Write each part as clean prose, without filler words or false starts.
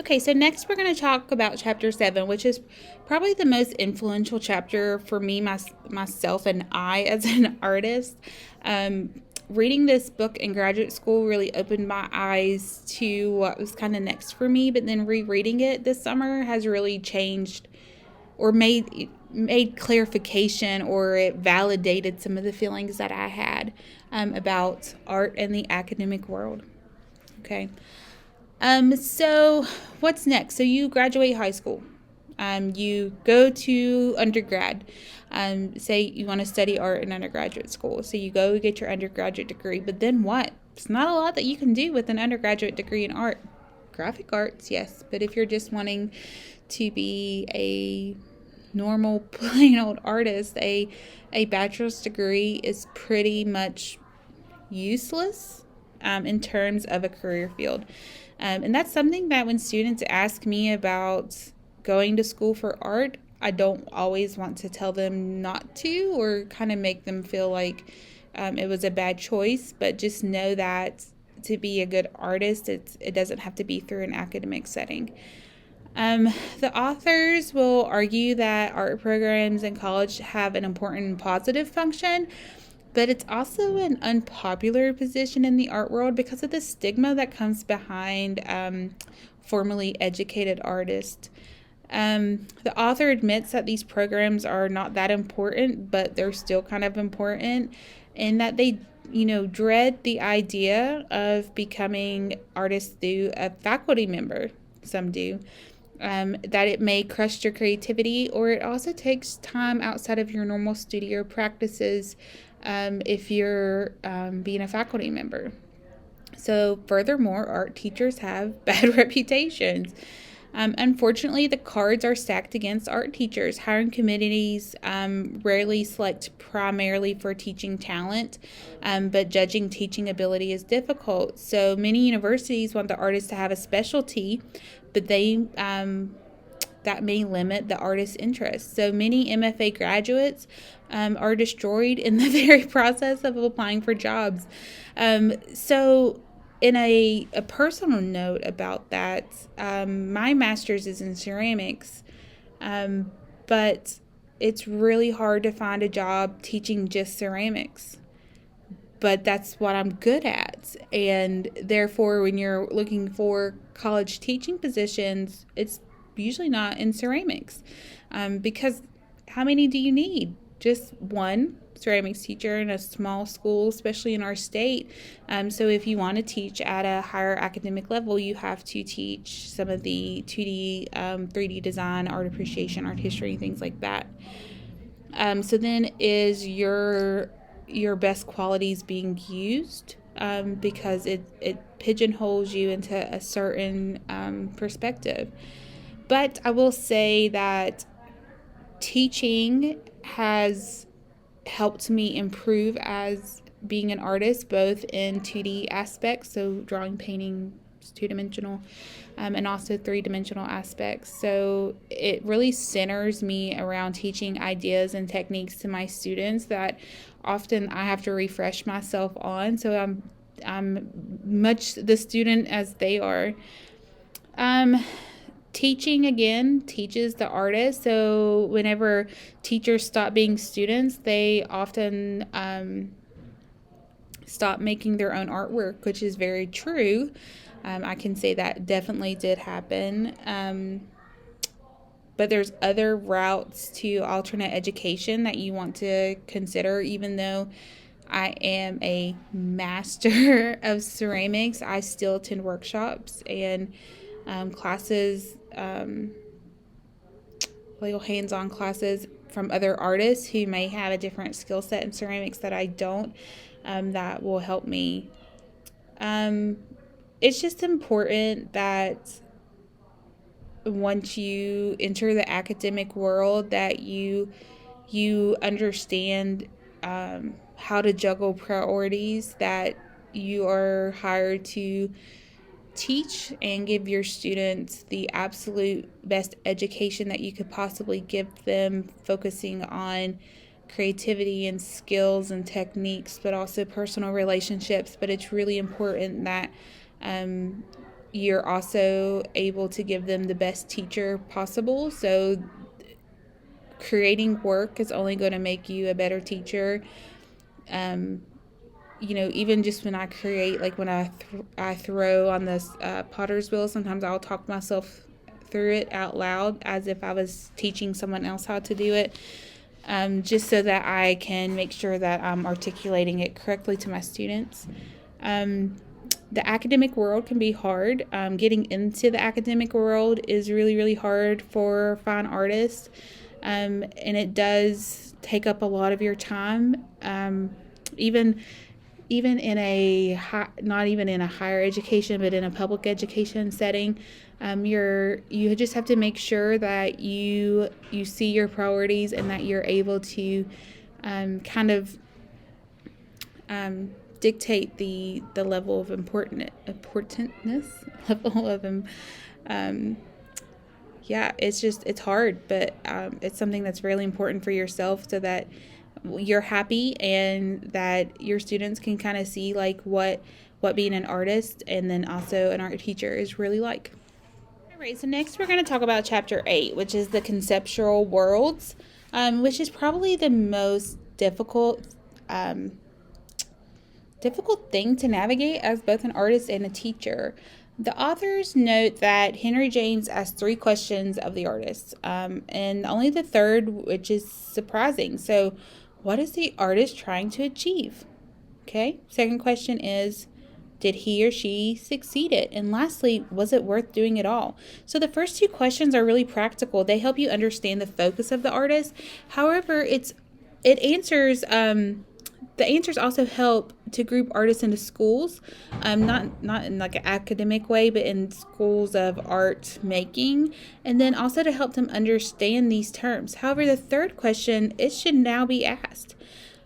Okay, so next we're going to talk about chapter 7, which is probably the most influential chapter for me, myself, and I as an artist. Um, Reading this book in graduate school really opened my eyes to what was kind of next for me, but then rereading it this summer has really changed or made clarification, or it validated some of the feelings that I had about art and the academic world. Okay. So what's next? So you graduate high school. You go to undergrad. Say you want to study art in undergraduate school. So you go get your undergraduate degree. But then what? It's not a lot that you can do with an undergraduate degree in art. Graphic arts, yes. But if you're just wanting to be a normal, plain old artist, a bachelor's degree is pretty much useless in terms of a career field. And that's something that when students ask me about going to school for art, I don't always want to tell them not to or kind of make them feel like it was a bad choice, but just know that to be a good artist, it doesn't have to be through an academic setting. The authors will argue that art programs in college have an important and positive function, but it's also an unpopular position in the art world because of the stigma that comes behind formally educated artists. The author admits that these programs are not that important, but they're still kind of important, and that they, dread the idea of becoming artists through a faculty member. Some do. That it may crush your creativity, or it also takes time outside of your normal studio practices if you're being a faculty member. So, furthermore, art teachers have bad reputations. Unfortunately, the cards are stacked against art teachers. Hiring committees rarely select primarily for teaching talent, but judging teaching ability is difficult. So many universities want the artist to have a specialty, but that may limit the artist's interest. So many MFA graduates are destroyed in the very process of applying for jobs. So in a personal note about that, my master's is in ceramics, but it's really hard to find a job teaching just ceramics. But that's what I'm good at. And therefore, when you're looking for college teaching positions, it's usually not in ceramics. Because how many do you need? Just one ceramics teacher in a small school, especially in our state. So if you want to teach at a higher academic level, you have to teach some of the 2D, 3D design, art appreciation, art history, things like that. So then is your best qualities being used? Because it pigeonholes you into a certain perspective. But I will say that teaching has helped me improve as being an artist, both in 2D aspects, so drawing, painting, two-dimensional, and also three-dimensional aspects. So it really centers me around teaching ideas and techniques to my students that often I have to refresh myself on. So I'm much the student as they are. Um, Teaching again teaches the artist. So whenever teachers stop being students, they often stop making their own artwork, which is very true. I can say that definitely did happen. But there's other routes to alternate education that you want to consider, even though I am a master of ceramics. I still attend workshops and classes, little hands-on classes from other artists who may have a different skill set in ceramics that I don't, that will help me. It's just important that once you enter the academic world that you understand how to juggle priorities, that you are hired to teach and give your students the absolute best education that you could possibly give them, focusing on creativity and skills and techniques, but also personal relationships. But it's really important that you're also able to give them the best teacher possible. So creating work is only going to make you a better teacher. Even just when I create, like when I throw on this potter's wheel, sometimes I'll talk myself through it out loud as if I was teaching someone else how to do it, just so that I can make sure that I'm articulating it correctly to my students. The academic world can be hard. Getting into the academic world is really, really hard for fine artists, and it does take up a lot of your time. Even in not even in a higher education, but in a public education setting, you just have to make sure that you see your priorities and that you're able to kind of dictate the level of importantness level of it's hard, but it's something that's really important for yourself, so that you're happy and that your students can kind of see like what being an artist and then also an art teacher is really like. All right, so next we're going to talk about chapter 8, which is the conceptual worlds, which is probably the most difficult thing to navigate as both an artist and a teacher. The authors note that Henry James asked 3 questions of the artist, and only the third, which is surprising. So what is the artist trying to achieve? Okay. Second question is, did he or she succeed it? And lastly, was it worth doing it all? So the first 2 questions are really practical. They help you understand the focus of the artist. However, the answers also help to group artists into schools, not in like an academic way, but in schools of art making, and then also to help them understand these terms. However, the third question, it should now be asked.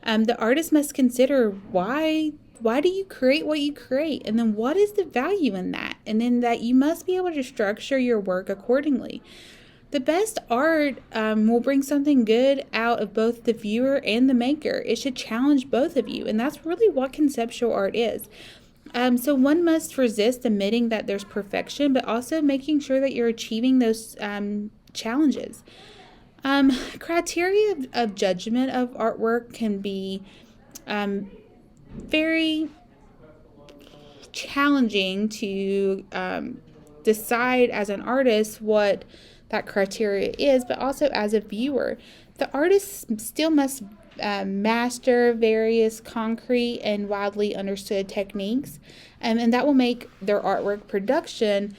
The artist must consider why do you create what you create, and then what is the value in that, and then that you must be able to structure your work accordingly. The best art will bring something good out of both the viewer and the maker. It should challenge both of you, and that's really what conceptual art is. So one must resist admitting that there's perfection, but also making sure that you're achieving those challenges. Criteria of judgment of artwork can be very challenging to decide as an artist what that criteria is, but also as a viewer. The artist still must master various concrete and widely understood techniques, and that will make their artwork production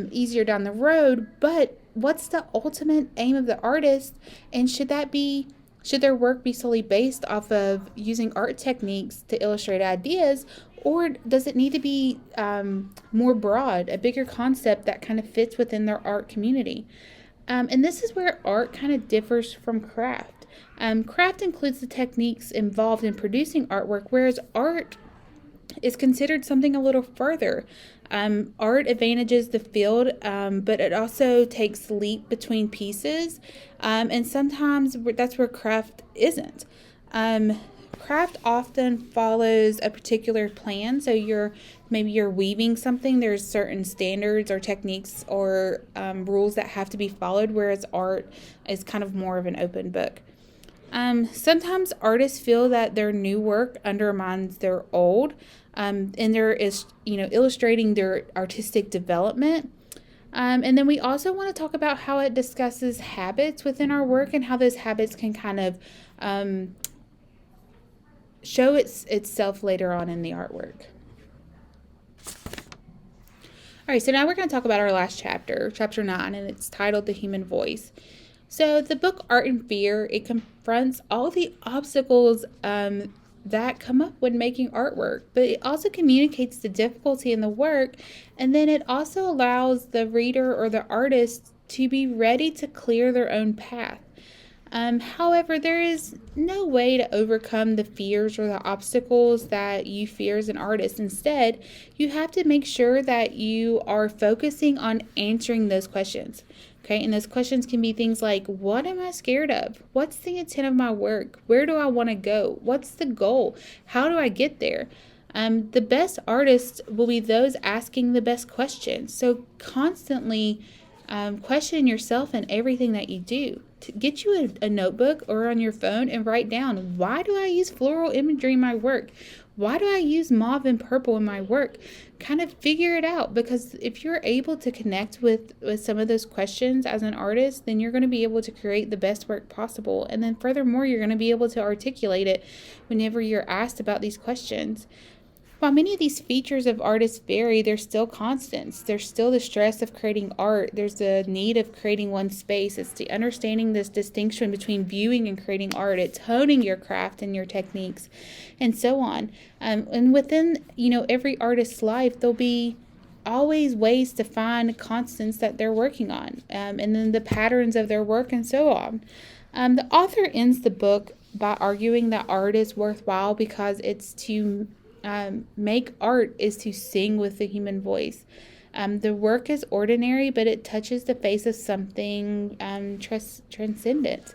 easier down the road. But what's the ultimate aim of the artist, and should their work be solely based off of using art techniques to illustrate ideas, or does it need to be more broad, a bigger concept that kind of fits within their art community? And this is where art kind of differs from craft. Craft includes the techniques involved in producing artwork, whereas art is considered something a little further. Art advantages the field, but it also takes leap between pieces, and sometimes that's where craft isn't. Craft often follows a particular plan, so you're weaving something, there's certain standards or techniques or rules that have to be followed, whereas art is kind of more of an open book. Sometimes artists feel that their new work undermines their old, and there is, illustrating their artistic development. And then we also want to talk about how it discusses habits within our work and how those habits can kind of show itself later on in the artwork. All right, so now we're going to talk about our last chapter, chapter 9, and it's titled The Human Voice. So the book Art and Fear, it confronts all the obstacles that come up when making artwork, but it also communicates the difficulty in the work, and then it also allows the reader or the artist to be ready to clear their own path. However, there is no way to overcome the fears or the obstacles that you fear as an artist. Instead, you have to make sure that you are focusing on answering those questions. Okay, and those questions can be things like, what am I scared of? What's the intent of my work? Where do I want to go? What's the goal? How do I get there? The best artists will be those asking the best questions. So constantly question yourself and everything that you do. To get you a notebook or on your phone and write down, why do I use floral imagery in my work? Why do I use mauve and purple in my work? Kind of figure it out, because if you're able to connect with some of those questions as an artist, then you're going to be able to create the best work possible. And then furthermore, you're going to be able to articulate it whenever you're asked about these questions. While many of these features of artists vary, they're still constants. There's still the stress of creating art. There's the need of creating one space. It's the understanding this distinction between viewing and creating art. It's honing your craft and your techniques, and so on. And within, every artist's life, there'll be always ways to find constants that they're working on, and then the patterns of their work and so on. The author ends the book by arguing that art is worthwhile because it's to make art is to sing with the human voice. The work is ordinary, but it touches the face of something transcendent.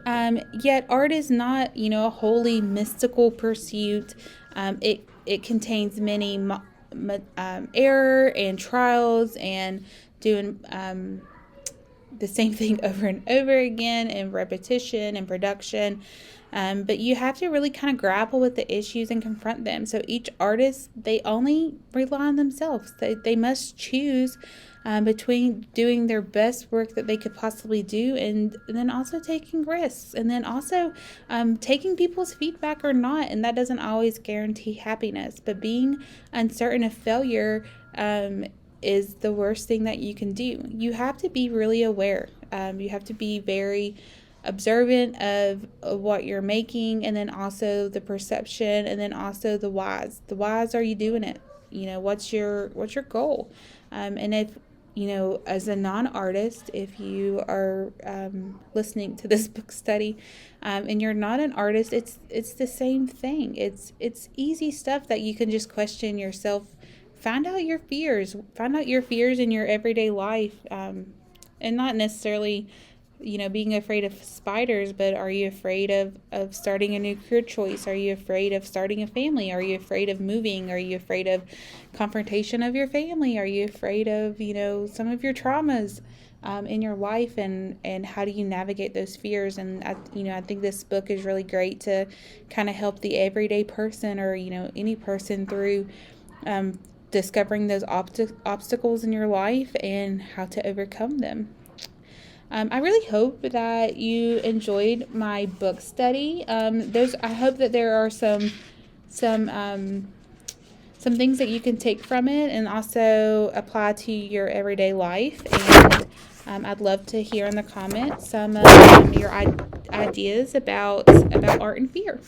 Yet art is not, a wholly mystical pursuit. It contains many error and trials and doing the same thing over and over again, and repetition and production. But you have to really kind of grapple with the issues and confront them. So each artist, they only rely on themselves. They must choose between doing their best work that they could possibly do, and then also taking risks, and then also taking people's feedback or not. And that doesn't always guarantee happiness. But being uncertain of failure is the worst thing that you can do. You have to be really aware. You have to be very observant of what you're making, and then also the perception, and then also the whys. The whys, are you doing it? What's your goal? And if, as a non-artist, if you are listening to this book study, and you're not an artist, it's the same thing. It's easy stuff that you can just question yourself. Find out your fears in your everyday life, and not necessarily being afraid of spiders, but are you afraid of starting a new career choice? Are you afraid of starting a family? Are you afraid of moving? Are you afraid of confrontation of your family? Are you afraid of, some of your traumas in your life, and how do you navigate those fears? And I think this book is really great to kind of help the everyday person, or, any person through discovering those obstacles in your life and how to overcome them. I really hope that you enjoyed my book study. I hope that there are some things that you can take from it and also apply to your everyday life. And I'd love to hear in the comments some of your ideas about art and fear.